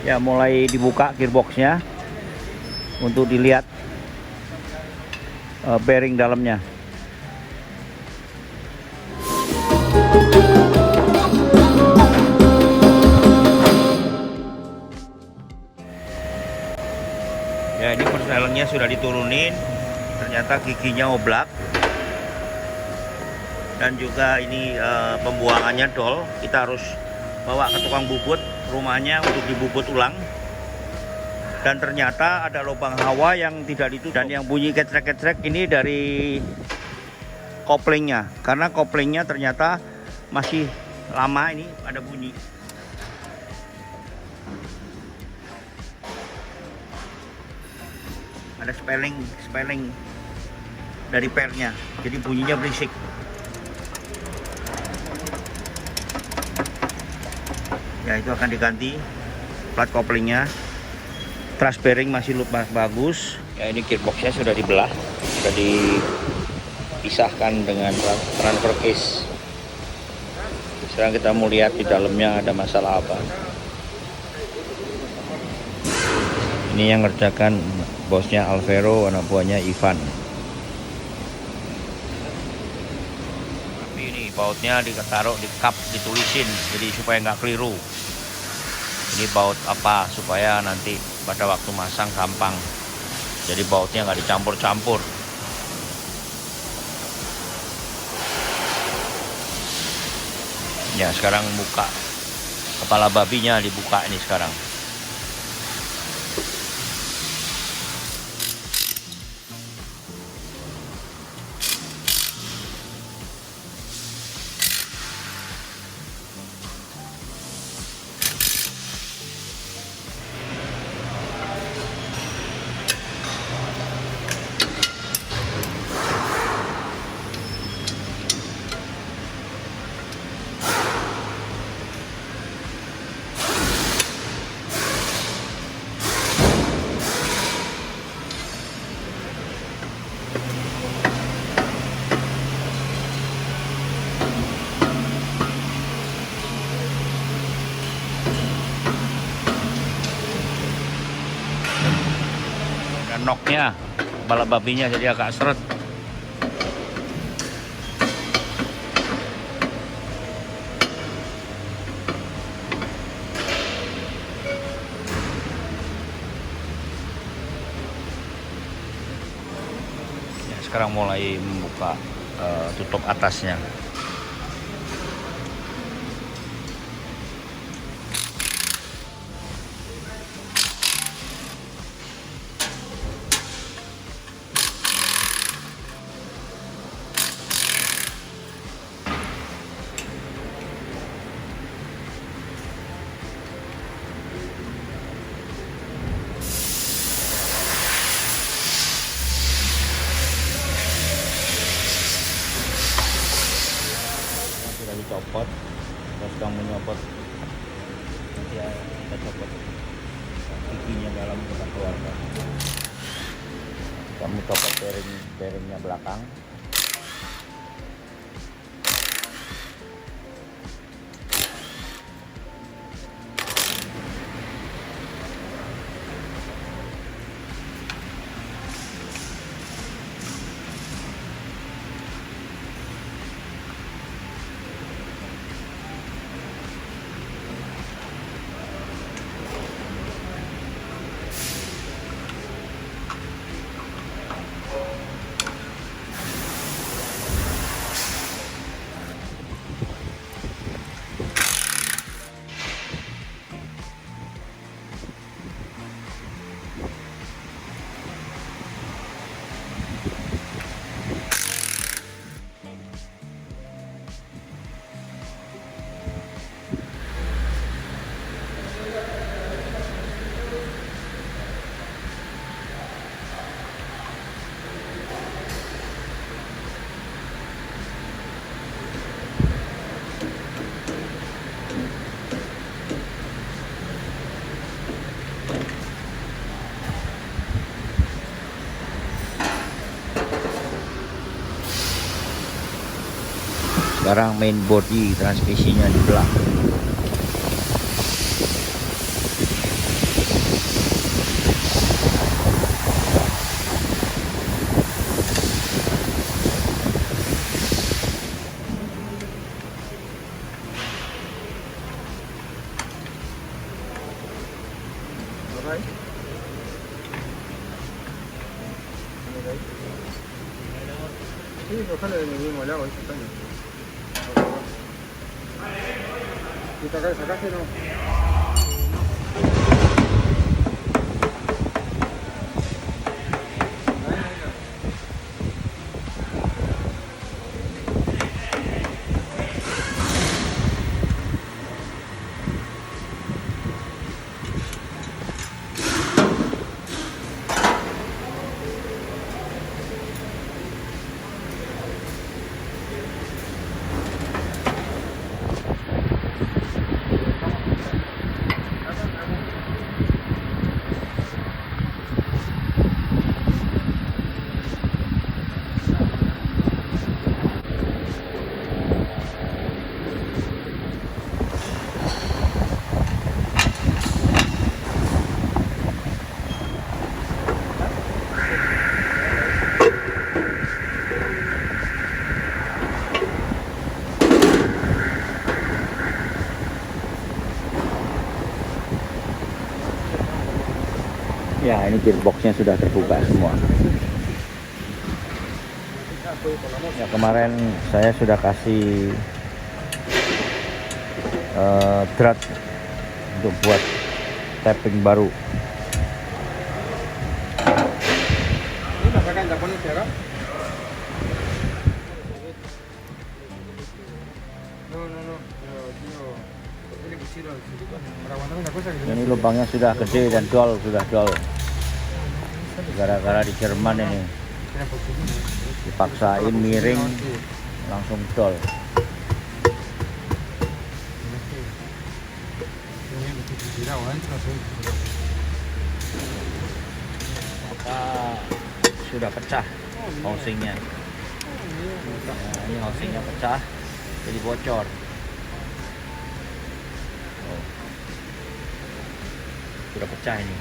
Ya, mulai dibuka gearboxnya untuk dilihat bearing dalamnya. Ya, ini persnelennya sudah diturunin, ternyata giginya oblak, dan juga ini pembuangannya dol. Kita harus bawa ke tukang bubut rumahnya untuk dibubut ulang. Dan ternyata ada lubang hawa yang tidak ditutup, dan yang bunyi kecrek-kecrek ini dari koplingnya, karena koplingnya ternyata masih lama ini ada bunyi. Ada spelling dari pernya, jadi bunyinya berisik. Ya, itu akan diganti plat koplingnya. Truss bearing masih bagus. Ya, ini gearboxnya sudah dibelah, sudah dipisahkan dengan transfer case. Sekarang kita mau lihat di dalamnya ada masalah apa. Ini yang ngerjakan bosnya Alvaro, anak buahnya Ivan. Tapi ini bautnya ditaruh di cup, ditulisin, jadi supaya nggak keliru. Ini baut apa, supaya nanti pada waktu masang gampang. Jadi bautnya nggak dicampur-campur. Ya, sekarang buka kepala babinya, dibuka ini sekarang. Noknya, kepala babinya jadi agak seret. Ya, sekarang mulai membuka tutup atasnya. Copot, kita sedang menyopot. Nanti ya, kita copot giginya dalam, kita keluarkan. Kamu copot bearingnya belakang. Sekarang main body transmisinya dibelah. Sí, ojalá de mi mismo lado, eso está bien. ¿Y sacaste no? Ya, ini gearboxnya sudah terbuka semua. Ya, kemarin saya sudah kasih drat untuk buat tapping baru. Ini masakan Japanese ya kan? No. Ini lubangnya sudah gede dan dol, sudah dol. Gara-gara di Jerman ini dipaksain miring langsung dol. Maka sudah pecah housingnya. Nah, ini housingnya pecah, jadi bocor. Oh. Sudah pecah ini.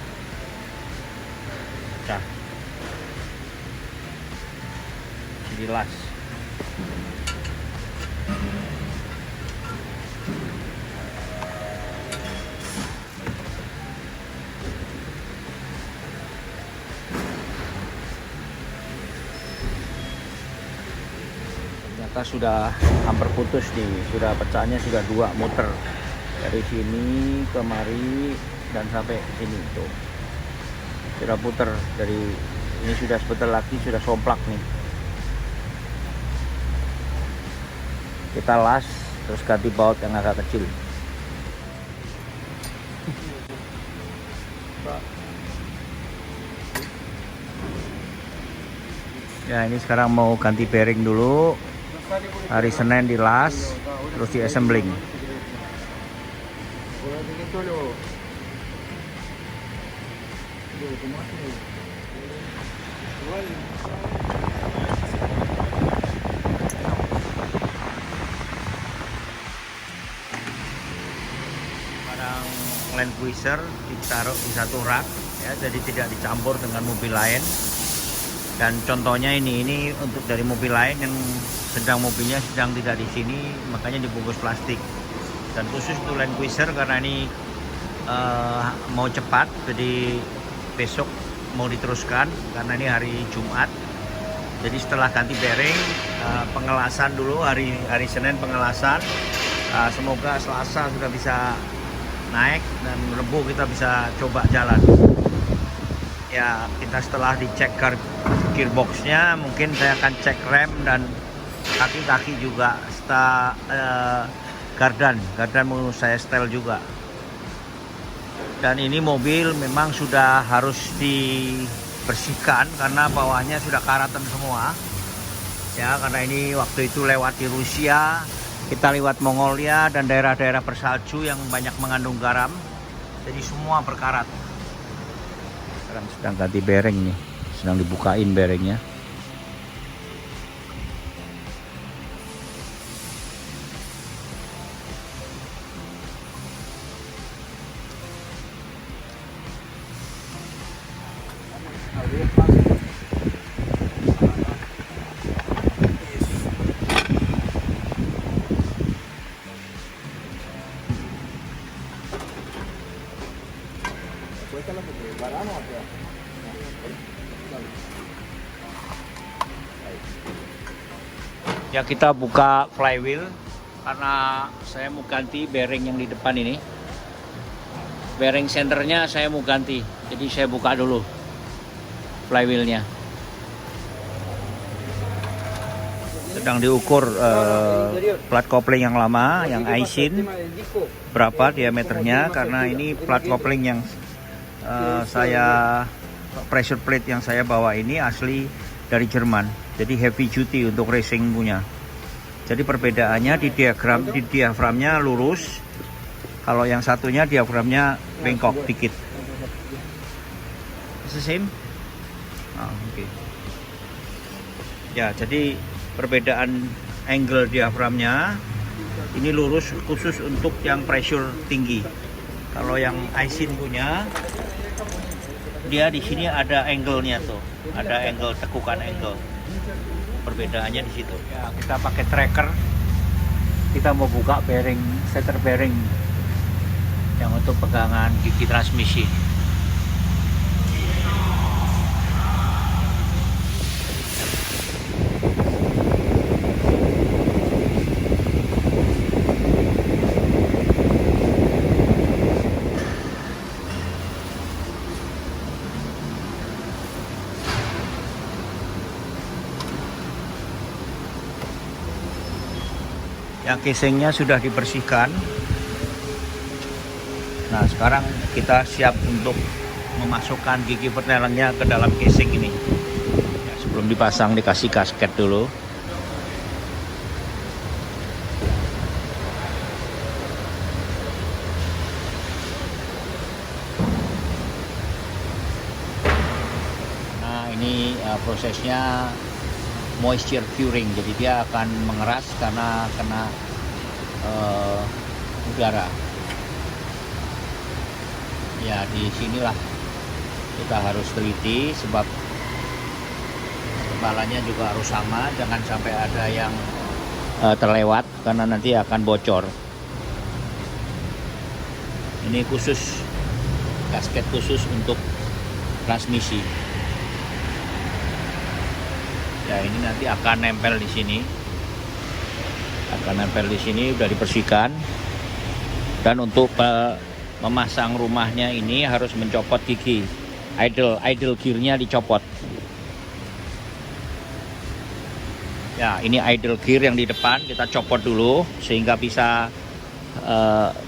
Pecah. Jadi las. Ternyata sudah hampir putus nih, sudah pecahnya sudah 2 muter dari sini kemari dan sampai sini tuh. Sudah puter dari ini, sudah sebentar lagi sudah somplak nih. Kita las terus ganti baut yang agak kecil. Ya, ini sekarang mau ganti bearing dulu. Hari Senin dilas terus di assembling. Barang Land Cruiser ditaruh di satu rak ya, jadi tidak dicampur dengan mobil lain. Dan contohnya ini untuk dari mobil lain yang mobilnya sedang tidak di sini, makanya dibungkus plastik. Dan khusus untuk Land Cruiser karena ini mau cepat, jadi besok mau diteruskan karena ini hari Jumat. Jadi setelah ganti bearing, pengelasan dulu hari Senin pengelasan. Semoga Selasa sudah bisa naik dan Rabu kita bisa coba jalan. Ya, kita setelah dicek gearboxnya, mungkin saya akan cek rem dan kaki-kaki juga. Gardan mau saya setel juga. Dan ini mobil memang sudah harus dibersihkan karena bawahnya sudah karatan semua. Ya, karena ini waktu itu lewat di Rusia, kita lewat Mongolia dan daerah-daerah bersalju yang banyak mengandung garam. Jadi semua berkarat. Sekarang sedang ganti bearing nih, sedang dibukain bearingnya. Ya, kita buka flywheel karena saya mau ganti bearing yang di depan ini. Bearing senternya saya mau ganti, jadi saya buka dulu flywheelnya. Sedang diukur plat kopling yang lama, yang Aisin, berapa diameternya, karena ini plat kopling yang pressure plate yang saya bawa ini asli dari Jerman, jadi heavy duty untuk racing punya. Jadi perbedaannya di diaframnya lurus, kalau yang satunya diaframnya bengkok dikit. It's the same? Oke. Ya, jadi perbedaan angle diaframnya ini lurus khusus untuk yang pressure tinggi. Kalau yang Aisin punya, dia di sini ada angle-nya tuh, ada angle tekukan angle. Perbedaannya di situ. Ya, kita pakai tracker. Kita mau buka bearing, setter bearing yang untuk pegangan gigi transmisi. Yang casingnya sudah dibersihkan. Nah, sekarang kita siap untuk memasukkan gigi pertelengnya ke dalam casing ini. Ya, sebelum dipasang dikasih gasket dulu. Nah, ini prosesnya moisture curing, jadi dia akan mengeras karena kena udara. Ya, di sinilah kita harus teliti, sebab ketebalannya juga harus sama, jangan sampai ada yang terlewat karena nanti akan bocor. Ini khusus, gasket khusus untuk transmisi. Ya, ini nanti akan nempel di sini. Akan nempel di sini, udah dibersihkan. Dan untuk memasang rumahnya ini harus mencopot gigi. Idle gearnya dicopot. Ya, ini idle gear yang di depan kita copot dulu sehingga bisa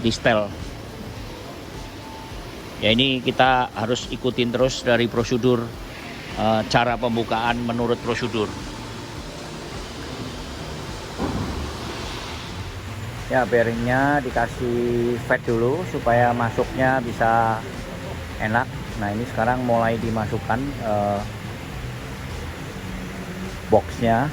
di setel. Ya, ini kita harus ikutin terus dari prosedur cara pembukaan menurut prosedur. Ya, bearingnya dikasih fat dulu supaya masuknya bisa enak. Nah, ini sekarang mulai dimasukkan boxnya.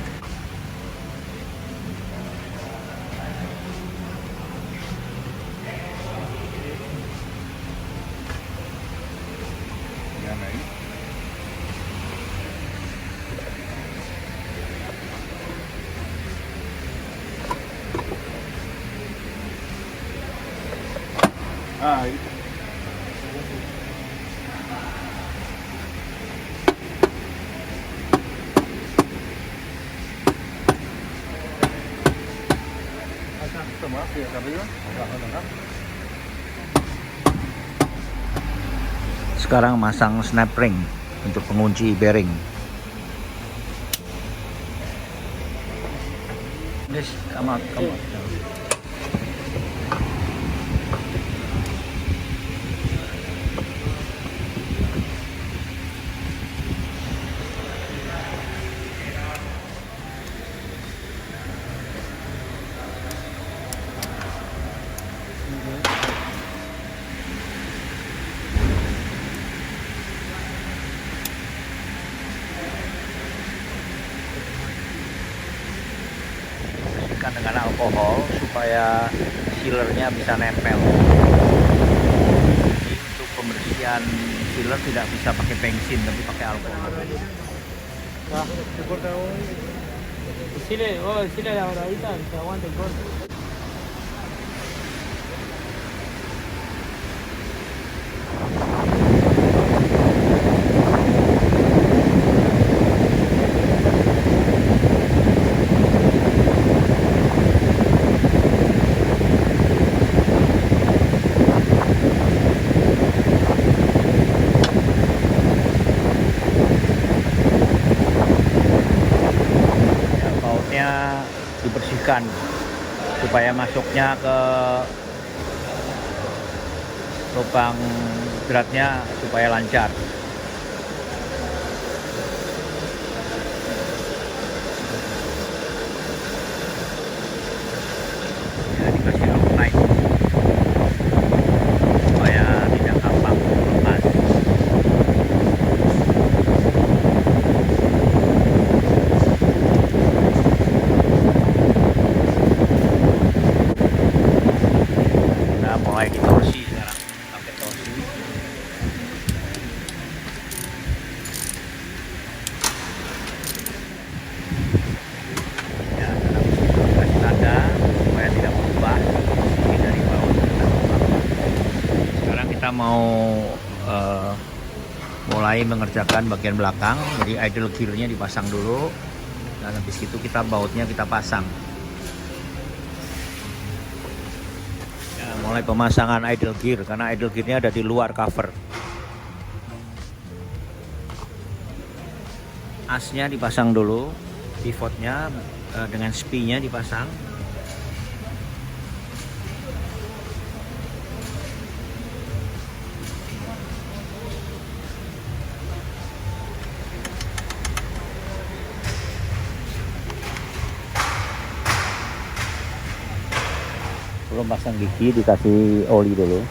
Sekarang masang snap ring untuk pengunci bearing. This, come on. Dengan alkohol supaya sealernya bisa nempel. Jadi untuk pembersihan sealer tidak bisa pakai bensin tapi pakai alkohol. Decile la horadita, que aguante el corte. dikondisikan supaya masuknya ke lubang beratnya supaya lancar. Ya, dikasih outline supaya tidak gampang lepas. Kita mulai ditorsi sekarang pakai torsi. Ya, kita kasih tanda supaya tidak berubah ini dari bawah ke lubang. Sekarang kita mau mulai mengerjakan bagian belakang. Jadi idle gearnya dipasang dulu, dan habis itu kita bautnya kita pasang. Ya, mulai pemasangan idle gear, karena idle gearnya ada di luar cover. Asnya dipasang dulu, pivotnya dengan spee-nya dipasang. Belum pasang gigi, dikasih oli dulu.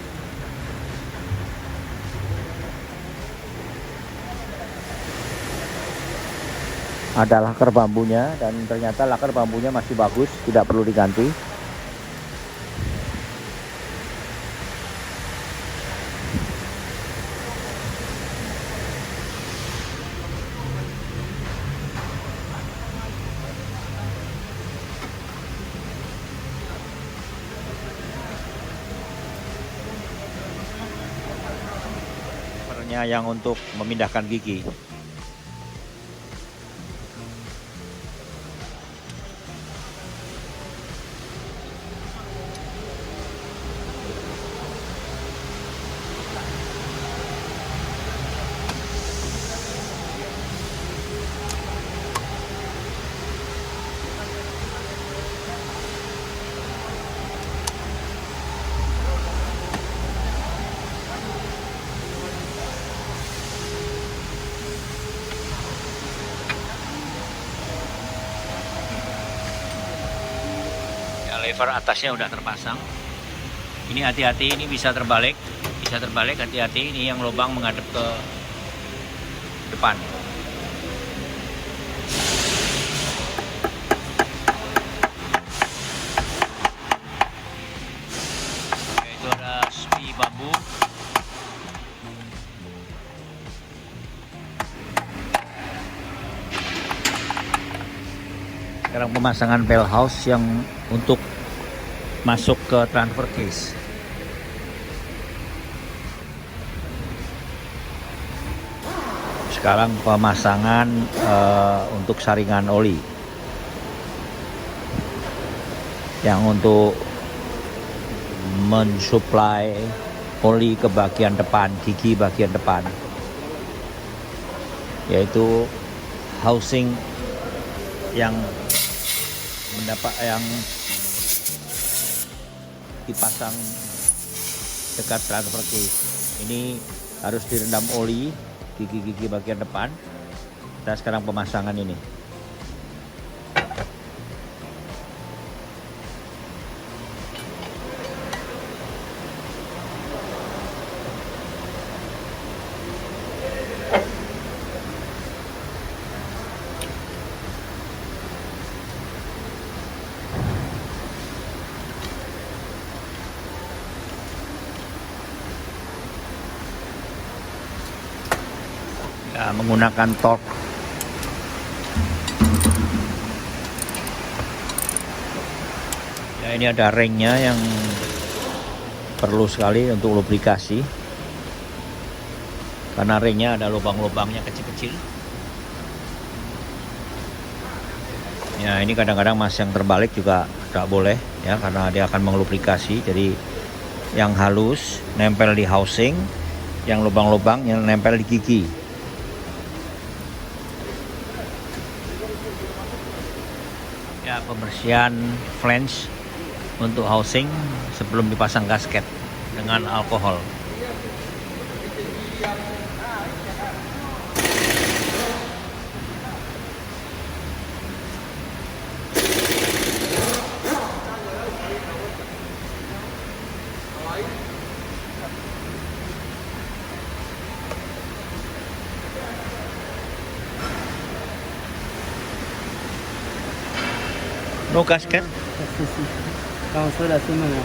Ada laker bambunya, dan ternyata laker bambunya masih bagus, tidak perlu diganti. Covernya yang untuk memindahkan gigi. Lever atasnya udah terpasang. Ini hati-hati, ini bisa terbalik, hati-hati. Ini yang lubang menghadap ke depan. Oke, itu ada spee bambu. Sekarang pemasangan bell house yang untuk masuk ke transfer case. Sekarang pemasangan untuk saringan oli yang untuk mensuplai oli ke bagian depan, gigi bagian depan, yaitu housing yang dipasang dekat transfer case. Ini harus direndam oli gigi-gigi bagian depan. Kita sekarang pemasangan ini. Ya, menggunakan torque. Ya, ini ada ringnya yang perlu sekali untuk lubrikasi, karena ringnya ada lubang-lubangnya kecil-kecil. Ya, ini kadang-kadang mas yang terbalik juga tidak boleh ya, karena dia akan mengelubrikasi. Jadi yang halus nempel di housing, yang lubang-lubang yang nempel di gigi. Ya, pembersihan flange untuk housing sebelum dipasang gasket dengan alkohol. No gasket? Sí, sí. Vamos a ver así, mano.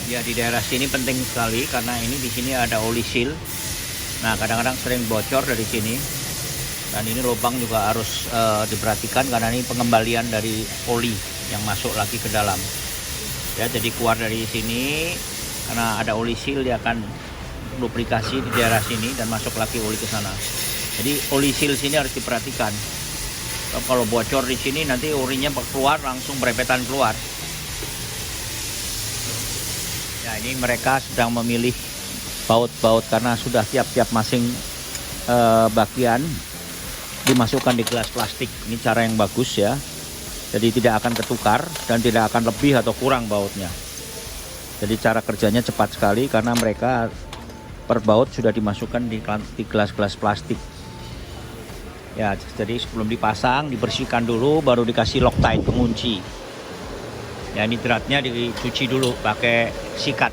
Ya, di daerah sini penting sekali karena ini di sini ada oli seal. Nah, kadang-kadang sering bocor dari sini. Dan ini lubang juga harus diperhatikan karena ini pengembalian dari oli yang masuk lagi ke dalam. Ya, jadi keluar dari sini karena ada oli seal dia akan duplikasi di daerah sini dan masuk lagi oli ke sana. Jadi oli seal sini harus diperhatikan. Kalau bocor di sini nanti orinya keluar langsung berepetan keluar. Ya, ini mereka sedang memilih baut-baut karena sudah tiap-tiap masing bagian dimasukkan di gelas plastik. Ini cara yang bagus ya. Jadi tidak akan ketukar dan tidak akan lebih atau kurang bautnya. Jadi cara kerjanya cepat sekali karena mereka per baut sudah dimasukkan di gelas-gelas plastik. Ya, jadi sebelum dipasang dibersihkan dulu baru dikasih Loctite pengunci. Ya, ini dratnya dicuci dulu pakai sikat.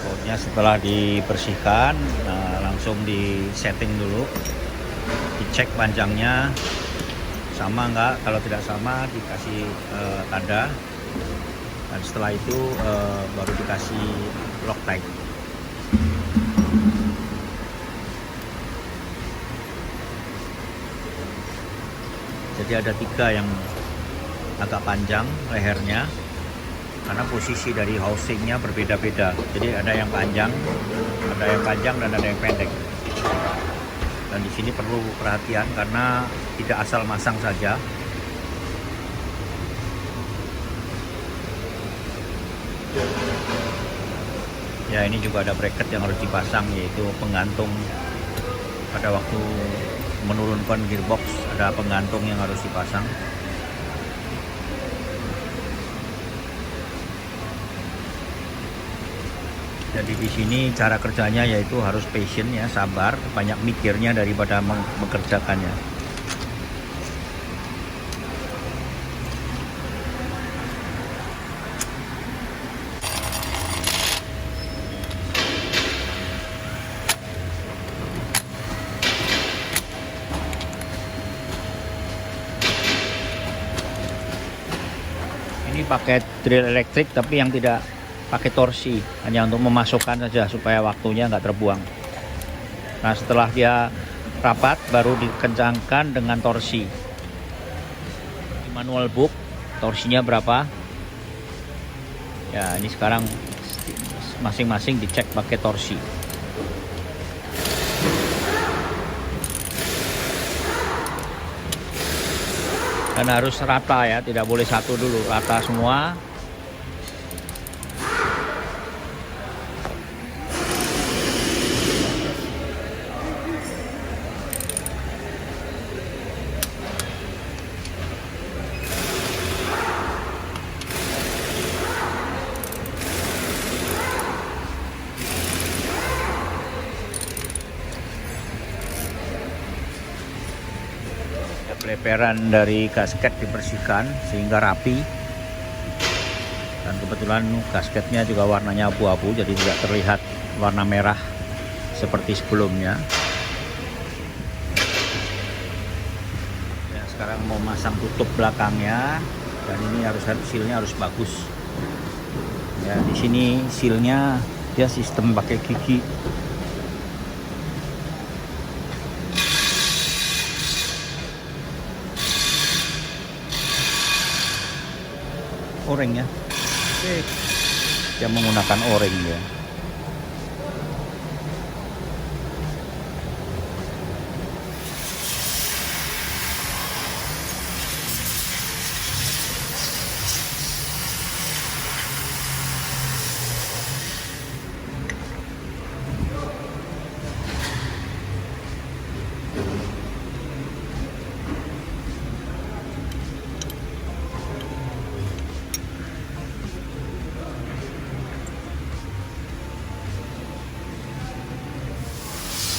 Bautnya setelah dibersihkan, langsung di setting dulu, dicek panjangnya sama enggak. Kalau tidak sama dikasih tanda. Dan setelah itu baru dikasih Loctite. Jadi ada 3 yang agak panjang lehernya karena posisi dari housingnya berbeda-beda. Jadi ada yang panjang dan ada yang pendek. Dan di sini perlu perhatian karena tidak asal masang saja. Ya, ini juga ada bracket yang harus dipasang, yaitu penggantung pada waktu menurunkan gearbox, ada penggantung yang harus dipasang. Jadi di sini cara kerjanya yaitu harus patient ya, sabar, banyak mikirnya daripada mengerjakannya. Ini pakai drill elektrik tapi yang tidak pakai torsi, hanya untuk memasukkan saja supaya waktunya nggak terbuang. Nah, setelah dia rapat baru dikencangkan dengan torsi. Di manual book torsinya berapa? Ya, ini sekarang masing-masing dicek pakai torsi. Dan harus rata ya, tidak boleh satu dulu, rata semua. Emperan dari gasket dibersihkan sehingga rapi, dan kebetulan gasketnya juga warnanya abu-abu, jadi tidak terlihat warna merah seperti sebelumnya. Ya, sekarang mau masang tutup belakangnya, dan ini sealnya harus bagus. Ya, di sini sealnya dia sistem pakai gigi. Oreng ya, dia menggunakan oreng ya.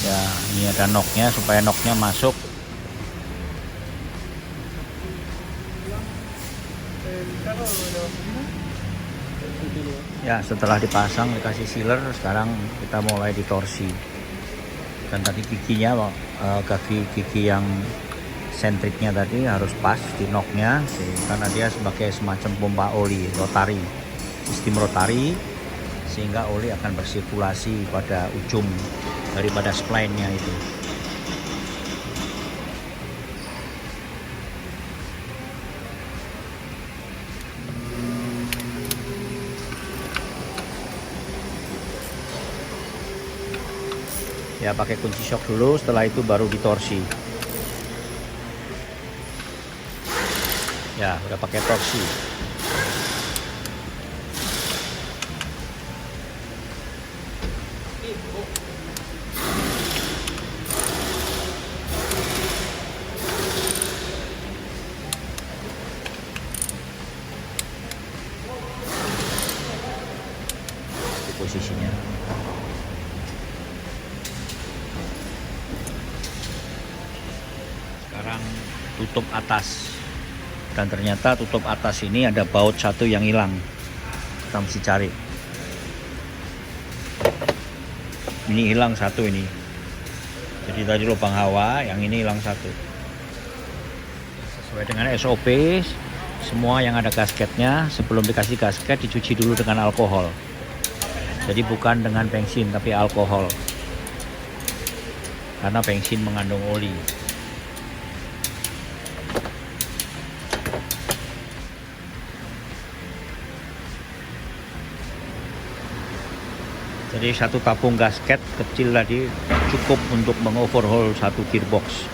Ya, ini ada knocknya supaya knocknya masuk. Ya, setelah dipasang dikasih sealer, sekarang kita mulai ditorsi. Dan tadi giginya, kaki gigi yang sentriknya tadi harus pas di knocknya, karena dia sebagai semacam pompa oli rotari, sistem rotari, sehingga oli akan bersirkulasi pada ujung daripada spline-nya itu. Ya, pakai kunci shock dulu, setelah itu baru ditorsi. Ya, udah pakai torsi. Posisinya sekarang tutup atas, dan ternyata tutup atas ini ada baut satu yang hilang, kita mesti cari. Ini hilang satu ini, jadi tadi lubang hawa, yang ini hilang satu. Sesuai dengan SOP, semua yang ada gasketnya sebelum dikasih gasket dicuci dulu dengan alkohol. Jadi bukan dengan bensin tapi alkohol, karena bensin mengandung oli. Jadi satu tabung gasket kecil tadi cukup untuk mengoverhaul satu gearbox.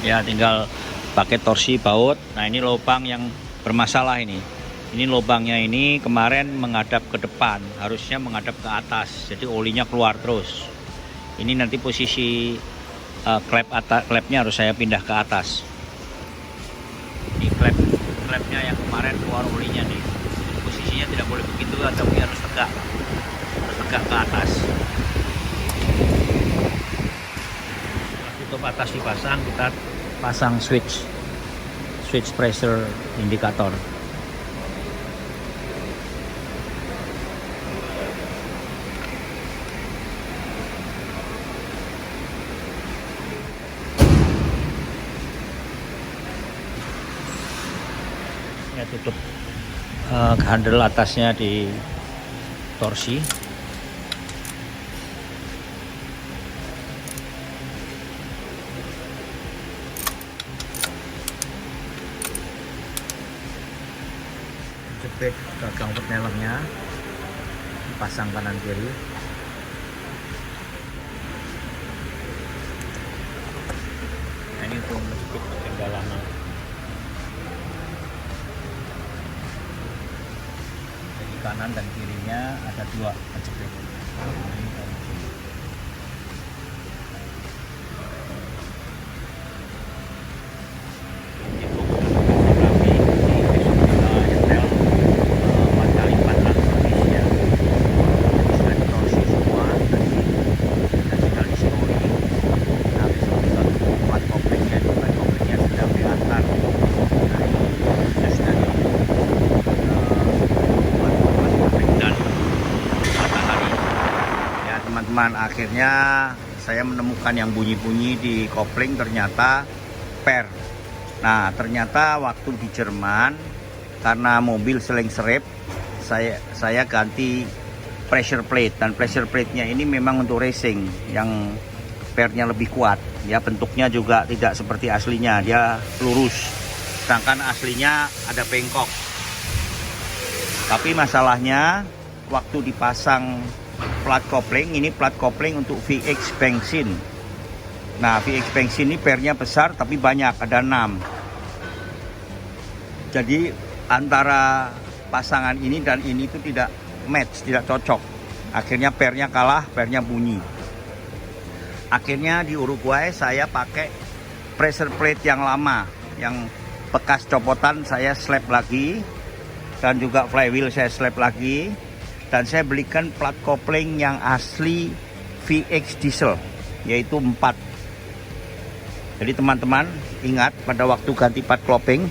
Ya, tinggal pakai torsi baut. Nah, ini lubang yang bermasalah ini. Ini lubangnya ini kemarin menghadap ke depan, harusnya menghadap ke atas. Jadi olinya keluar terus. Ini nanti posisi klepnya harus saya pindah ke atas. Ini klepnya yang kemarin keluar olinya nih. Posisinya tidak boleh begitu, tapi harus tegak ke atas. Tutup atas dipasang, kita pasang switch pressure indikator. Ya, tutup handle atasnya di torsi. Jepit gagang pernelernya, pasang kanan kiri. Nah, ini kanan dan kirinya ada 2 penjepit. Teman-teman, akhirnya saya menemukan yang bunyi-bunyi di kopling, ternyata per. Nah, ternyata waktu di Jerman karena mobil seling serep, saya ganti pressure plate, dan pressure plate-nya ini memang untuk racing yang pernya lebih kuat. Ya, bentuknya juga tidak seperti aslinya, dia lurus. Sedangkan aslinya ada bengkok. Tapi masalahnya waktu dipasang plat kopling, ini plat kopling untuk VX bensin. Nah, VX bensin ini pernya besar tapi banyak, ada 6. Jadi antara pasangan ini dan ini itu tidak match, tidak cocok. Akhirnya pernya kalah, pernya bunyi. Akhirnya di Uruguay saya pakai pressure plate yang lama, yang bekas copotan saya slap lagi, dan juga flywheel saya slap lagi. Dan saya belikan plat kopling yang asli VX diesel, yaitu 4. Jadi teman-teman ingat, pada waktu ganti plat kopling,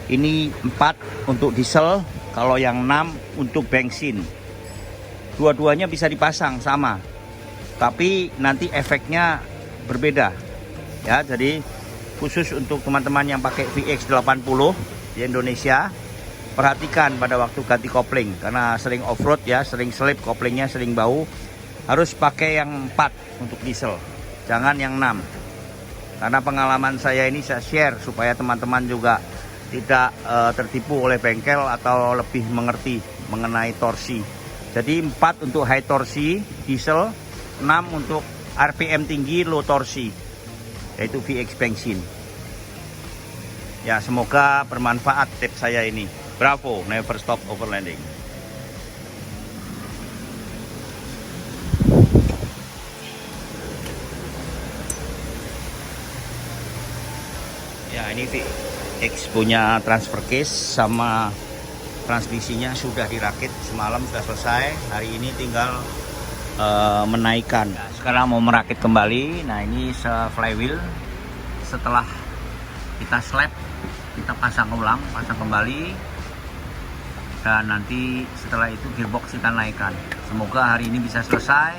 ini 4 untuk diesel, kalau yang 6 untuk bensin. Dua-duanya bisa dipasang sama, tapi nanti efeknya berbeda. Ya, jadi khusus untuk teman-teman yang pakai VX 80 di Indonesia, perhatikan pada waktu ganti kopling, karena sering off-road ya, sering slip koplingnya, sering bau. Harus pakai yang 4 untuk diesel, jangan yang 6. Karena pengalaman saya ini saya share supaya teman-teman juga tidak tertipu oleh bengkel atau lebih mengerti mengenai torsi. Jadi 4 untuk high torsi diesel, 6 untuk RPM tinggi low torsi, yaitu VX bensin. Ya, semoga bermanfaat tips saya ini. Bravo, never stop overlanding. Ya, ini VX punya transfer case sama transmisinya sudah dirakit semalam, sudah selesai. Hari ini tinggal menaikkan. Nah, sekarang mau merakit kembali. Nah, ini flywheel setelah kita slap, kita pasang ulang, pasang kembali. Dan nanti setelah itu gearbox kita naikkan. Semoga hari ini bisa selesai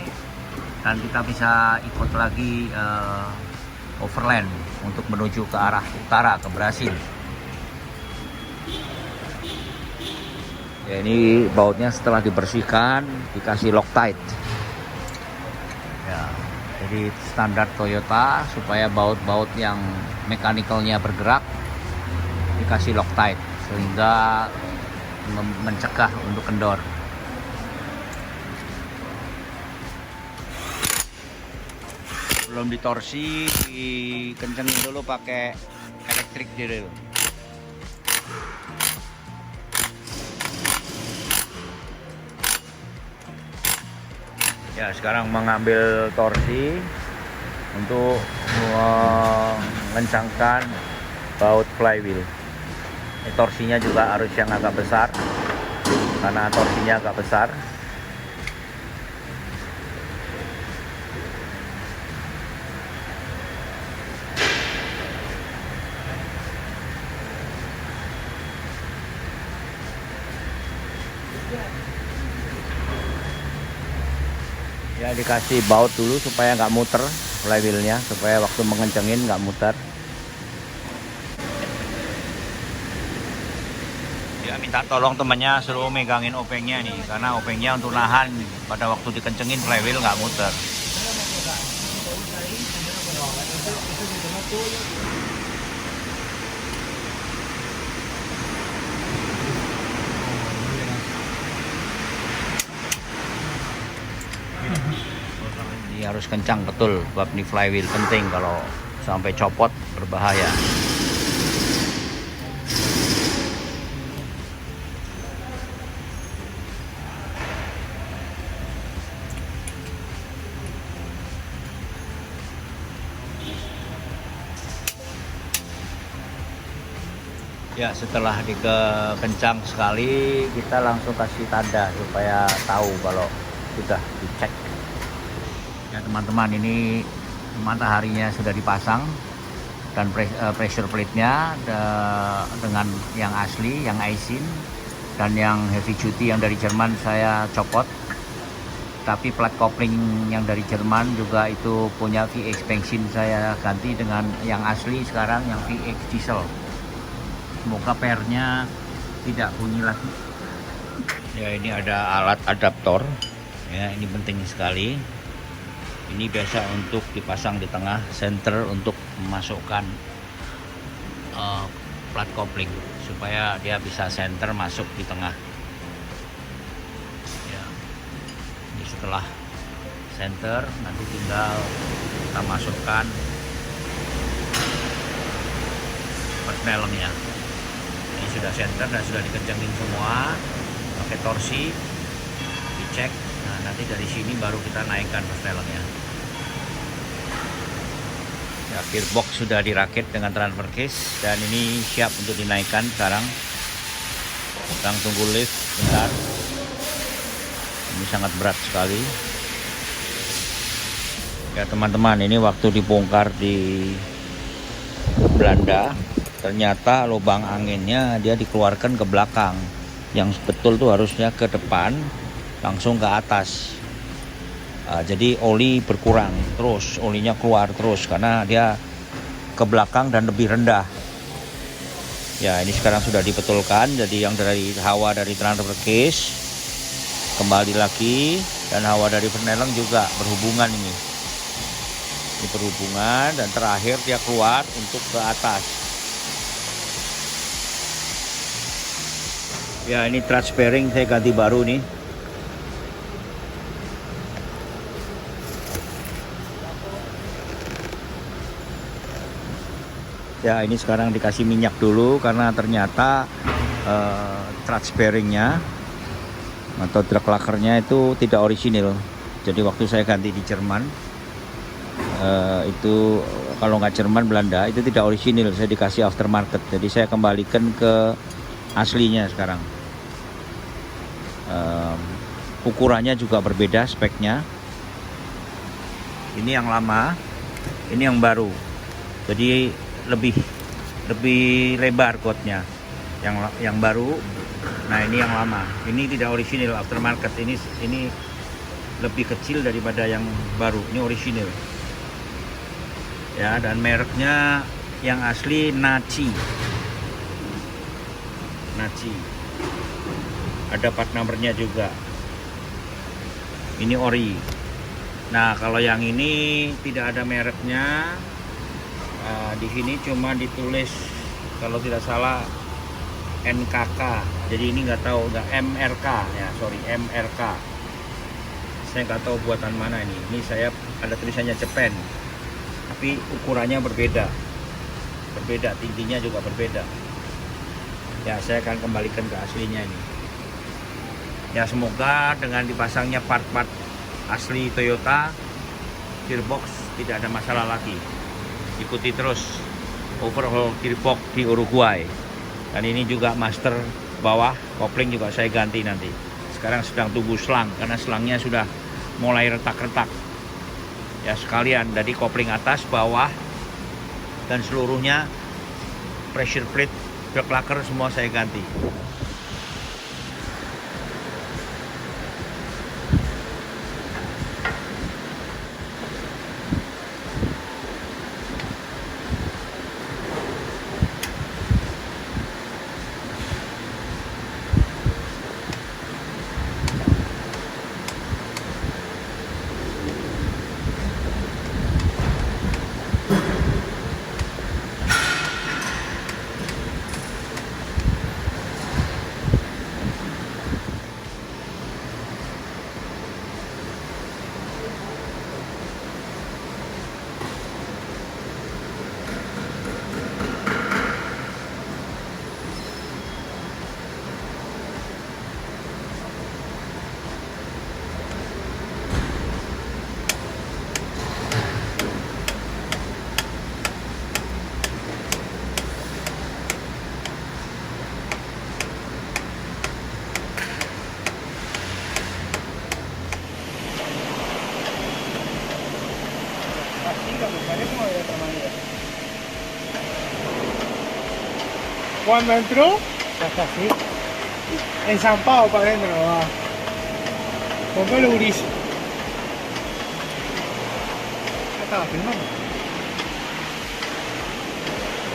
dan kita bisa ikut lagi overland untuk menuju ke arah utara, ke Brasil. Ya, ini bautnya setelah dibersihkan dikasih Loctite. Ya, jadi standar Toyota supaya baut-baut yang mekanikalnya bergerak dikasih Loctite sehingga mencegah untuk kendor. Belum ditorsi, dikencengin dulu pakai electric drill. Ya, sekarang mengambil torsi untuk mengencangkan baut flywheel. Torsinya juga harus yang agak besar, karena torsinya agak besar. Ya, dikasih baut dulu supaya nggak muter flywheelnya, supaya waktu mengencengin nggak muter. Ya, minta tolong temannya suruh megangin opengnya nih, karena opengnya untuk nahan pada waktu dikencengin flywheel nggak muter. Ini harus kencang betul, bab ini flywheel penting, kalau sampai copot berbahaya. Ya, setelah dikencang sekali, kita langsung kasih tanda supaya tahu kalau sudah dicek. Ya teman-teman, ini mataharinya sudah dipasang dan pressure plate-nya dengan yang asli, yang Aisin, dan yang heavy duty yang dari Jerman saya copot. Tapi plat kopling yang dari Jerman juga itu punya VX bensin saya ganti dengan yang asli sekarang, yang VX diesel. Semoga pernya tidak bunyi lagi. Ya, ini ada alat adaptor. Ya, ini penting sekali. Ini biasa untuk dipasang di tengah center untuk memasukkan plat kopling supaya dia bisa center masuk di tengah. Ya, ini setelah center nanti tinggal kita masukkan persnelengnya. Ini sudah center dan sudah dikencangin semua pakai torsi, dicek. Nah, nanti dari sini baru kita naikkan persnelengnya. Ya, gearbox sudah dirakit dengan transfer case dan ini siap untuk dinaikkan sekarang. Sedang tunggu lift bentar. Ini sangat berat sekali. Ya teman-teman, ini waktu dibongkar di Belanda, ternyata lubang anginnya dia dikeluarkan ke belakang. Yang betul tuh harusnya ke depan, langsung ke atas. Jadi oli berkurang terus, olinya keluar terus karena dia ke belakang dan lebih rendah. Ya, ini sekarang sudah dibetulkan. Jadi yang dari hawa dari transfer case kembali lagi dan hawa dari persneleng juga berhubungan ini. Ini berhubungan dan terakhir dia keluar untuk ke atas. Ya, ini clutch bearing saya ganti baru nih. Ya, ini sekarang dikasih minyak dulu karena ternyata clutch bearingnya atau drag lackernya itu tidak orisinil. Jadi waktu saya ganti di Jerman, itu kalau nggak Jerman, Belanda, itu tidak orisinil. Saya dikasih aftermarket. Jadi saya kembalikan ke aslinya sekarang. Ukurannya juga berbeda speknya. Ini yang lama, ini yang baru. Jadi lebih lebar godnya yang baru. Nah, ini yang lama, ini tidak orisinil aftermarket. Ini lebih kecil daripada yang baru. Ini orisinil ya, dan mereknya yang asli Naci. Ada part numbernya juga. Ini ori. Nah, kalau yang ini tidak ada mereknya. Di sini cuma ditulis kalau tidak salah NKK. Jadi ini nggak tahu, nggak MRK ya, sorry, MRK. Saya nggak tahu buatan mana ini. Ini saya ada tulisannya Japan, tapi ukurannya berbeda, tingginya juga berbeda. Ya, saya akan kembalikan ke aslinya ini. Ya, semoga dengan dipasangnya part-part asli Toyota, gearbox tidak ada masalah lagi. Ikuti terus overhaul gearbox di Uruguay. Dan ini juga master bawah kopling juga saya ganti nanti. Sekarang sedang tunggu selang karena selangnya sudah mulai retak-retak. Ya, sekalian dari kopling atas, bawah, dan seluruhnya pressure plate, drag lacquer semua saya ganti. Cuando entró, Está así. enzampado para adentro, va. Con todo lo gris. Ya estaba filmando.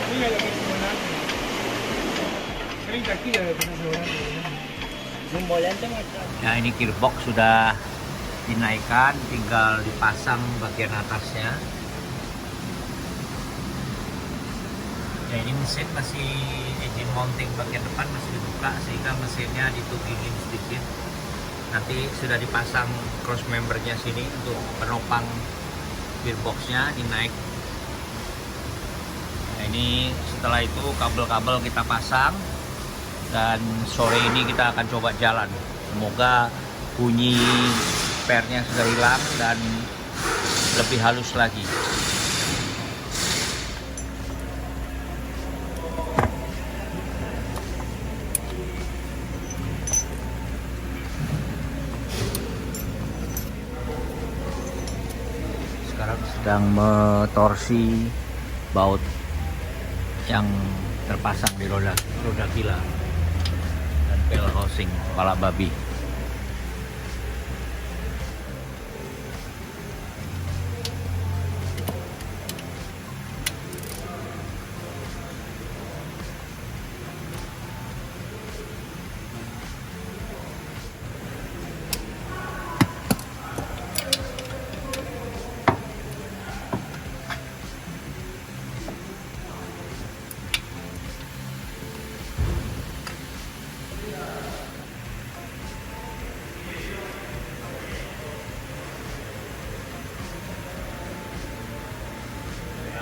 Mira lo que es un volante. 30 kilos de peso volante. Zoom volante macam. Nah, ini gearbox sudah dinaikkan, tinggal dipasang bagian atasnya. Ya, ini mesin masih engine mounting bagian depan masih dibuka sehingga mesinnya ditugingin sedikit. Nanti sudah dipasang cross membernya sini untuk penopang gearboxnya dinaik. Nah, ini setelah itu kabel-kabel kita pasang dan sore ini kita akan coba jalan. Semoga bunyi spare-nya sudah hilang dan lebih halus lagi. Sekarang sedang metorsi baut yang terpasang di roda gila dan pel housing kepala babi.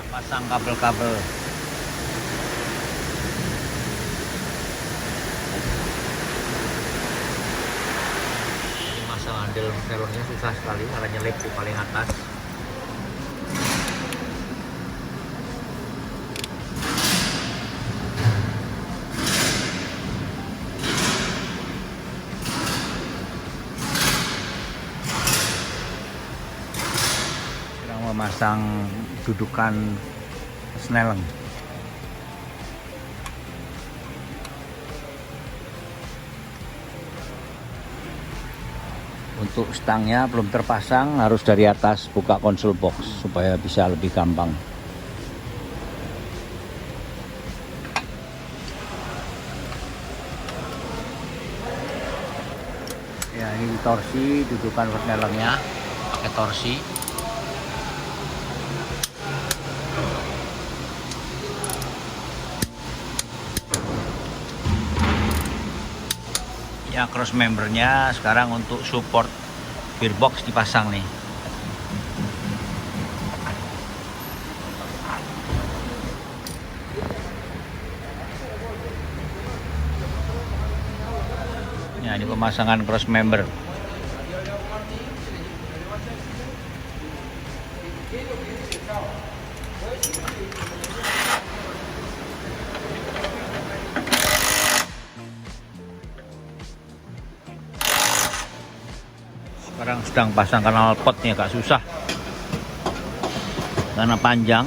Pasang kabel-kabel. Ini masang handle-nya susah sekali karena nyelip di paling atas. Sedang memasang dudukan Snellen. Untuk stangnya belum terpasang, harus dari atas buka konsol box supaya bisa lebih gampang. Ya, ini torsi dudukan Snellennya pakai torsi. Ya, cross membernya sekarang untuk support gearbox dipasang nih. Ya, ini pemasangan cross member. Sekarang sedang pasang kanal potnya, agak susah karena panjang.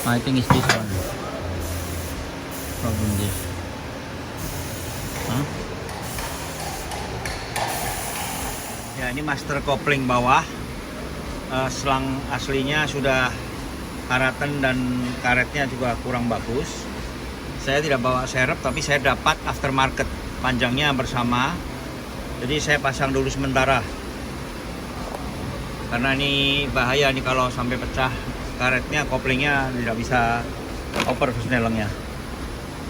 I think it's this one. Problem this. Huh? Ya, ini master kopling bawah. Selang aslinya sudah karatan dan karetnya juga kurang bagus. Saya tidak bawa serep, tapi saya dapat aftermarket panjangnya bersama. Jadi saya pasang dulu sementara. Karena ini bahaya nih kalau sampai pecah karetnya, koplingnya tidak bisa oper Snellennya.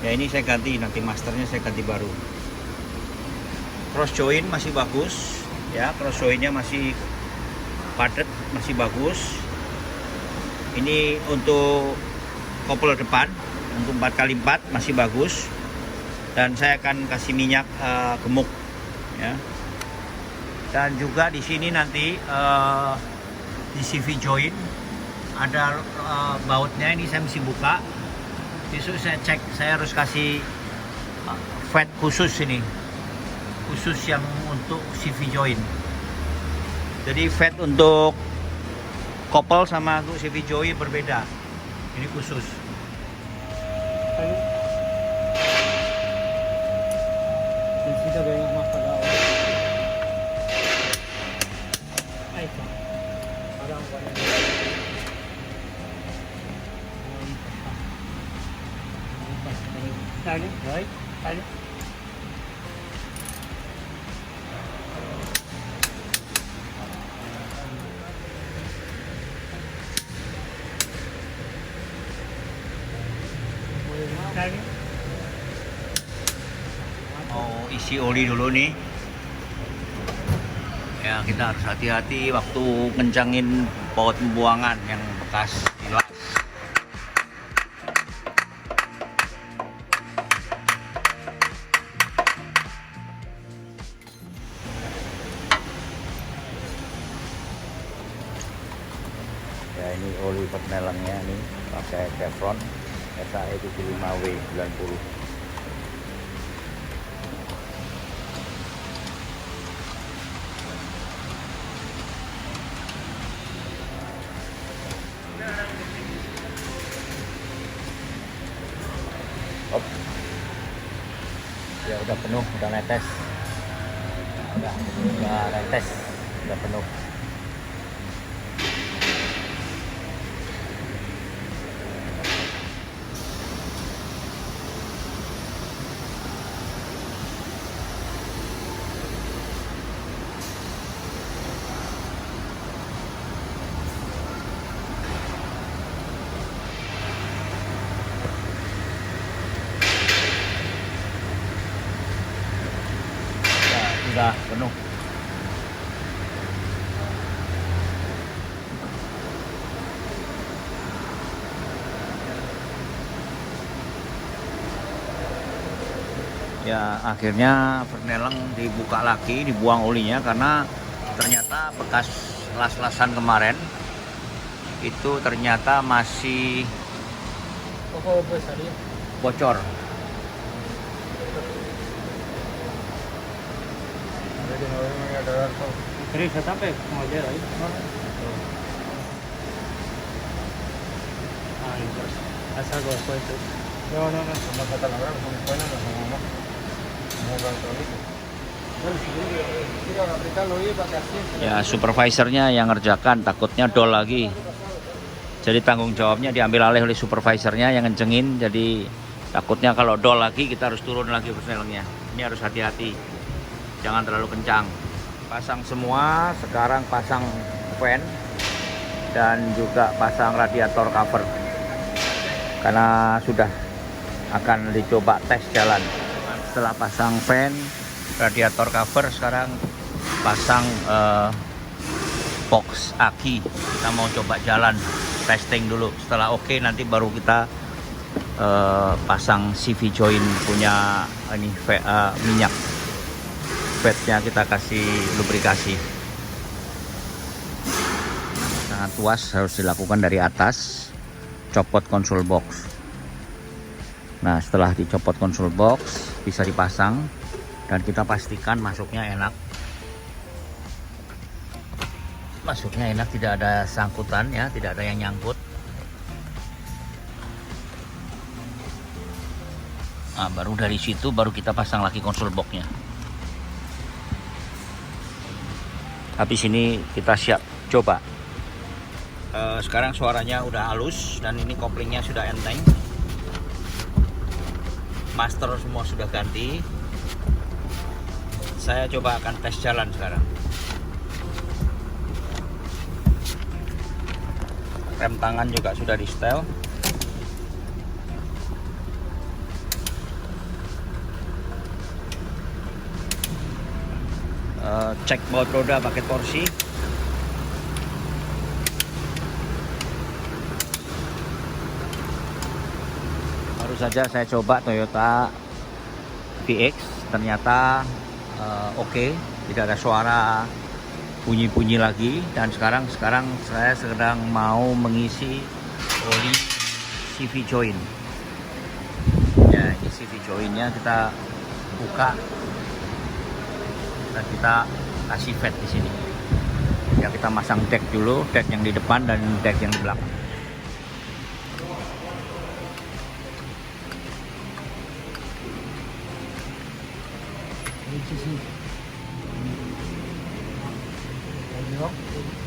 Ya, ini saya ganti, nanti masternya saya ganti baru. Cross joint masih bagus, ya, cross jointnya masih padat, masih bagus. Ini untuk kopel depan, untuk 4x4 masih bagus. Dan saya akan kasih minyak gemuk, ya. Dan juga di sini nanti di CV joint ada bautnya, ini saya mesti buka. Besok saya cek, saya harus kasih fat khusus ini, khusus yang untuk CV joint. Jadi fat untuk couple sama untuk CV Joy berbeda. Ini khusus. Sensita banyak masalah. Ay, parang wala. Tali, right? Tali. Tali. Mau isi oli dulu nih. Ya, kita harus hati-hati waktu kencangin baut pembuangan yang bekas dilas. Ya, ini oli penelangnya nih pakai Chevron SAE 75W90. Hop. Ya udah penuh, udah netes. Udah netes, udah penuh. Sudah penuh. Ya, akhirnya Verneleng dibuka lagi, dibuang olinya karena ternyata bekas las-lasan kemarin itu ternyata masih Koko besar ya. bocor. Jadi memang ada rasa. Kering sa tape, kung aja right? Ay, asa go po ito. No, mata lang orang kung paano na sama. Mau ganto itu. Kita aplicarlo ahí para que así. Ya, supervisornya yang ngerjakan, takutnya dol lagi. Jadi tanggung jawabnya diambil alih oleh supervisornya yang ngencengin. Jadi takutnya kalau dol lagi kita harus turun lagi Vernelengnya. Ini harus hati-hati. Jangan terlalu kencang. Pasang semua, sekarang pasang fan dan juga pasang radiator cover. Karena sudah akan dicoba tes jalan. Setelah pasang fan, radiator cover, sekarang pasang box aki. Kita mau coba jalan, testing dulu. Setelah oke, nanti baru kita pasang CV join punya ini minyak. Fatnya kita kasih lubrikasi. Sangat tuas, harus dilakukan dari atas. Copot konsol box. Nah, setelah dicopot konsol box bisa dipasang dan kita pastikan masuknya enak. Masuknya enak, tidak ada sangkutan ya, tidak ada yang nyangkut. Nah, baru dari situ baru kita pasang lagi konsol boxnya. Habis ini kita siap coba. Sekarang suaranya udah halus dan ini koplingnya sudah enteng. Master semua sudah ganti. Saya coba akan tes jalan sekarang. Rem tangan juga sudah di setel. Cek baut roda pakai torsi. Baru saja saya coba Toyota VX, ternyata oke, tidak ada suara bunyi-bunyi lagi. Dan sekarang saya sedang mau mengisi oli CV join. Ya, ini CV joinnya kita buka dan kita kasih fat di sini. Ya kita masang deck dulu, deck yang di depan dan deck yang di belakang. Ini